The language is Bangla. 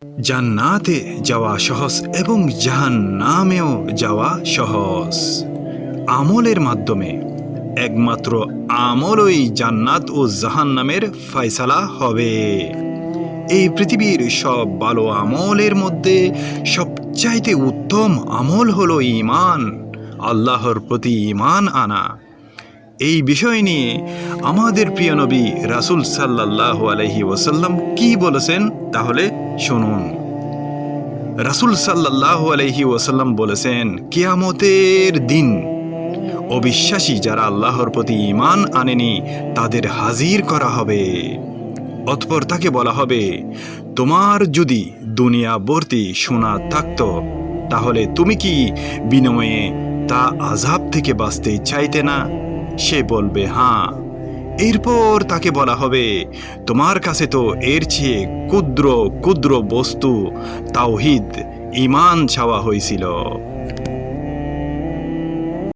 জান্নাতে যাওয়া সহজ এবং জাহান্নামেও যাওয়া সহজ। আমলের মাধ্যমে, একমাত্র আমলই জান্নাত ও জাহান্নামের ফয়সালা হবে। এই পৃথিবীর সব ভালো আমলের মধ্যে সবচাইতে উত্তম আমল হলো ঈমান, আল্লাহর প্রতি ঈমান আনা। এই বিষয় নিয়ে আমাদের প্রিয় নবী রাসূল সাল্লাল্লাহু আলাইহি ওয়াসাল্লাম কি বলেছেন তাহলে শুনুন। রাসূল সাল্লাল্লাহু আলাইহি ওয়াসাল্লাম বলেছেন, কিয়ামতের দিন অবিশ্বাসী যারা আল্লাহর প্রতি ঈমান আনেনি তাদের হাজির করা হবে। অতঃপর তাকে বলা হবে, তোমার যদি দুনিয়া ভর্তি সোনা থাকতো তাহলে তুমি কি বিনিময়ে তা আযাব থেকে বাঁচতে চাইতে না? সে বলবে হ্যাঁ। এরপর তাকে বলা হবে, তোমার কাছে তো এর চেয়ে ক্ষুদ্র ক্ষুদ্র বস্তু তাওহীদ ঈমান চাওয়া হয়েছিল।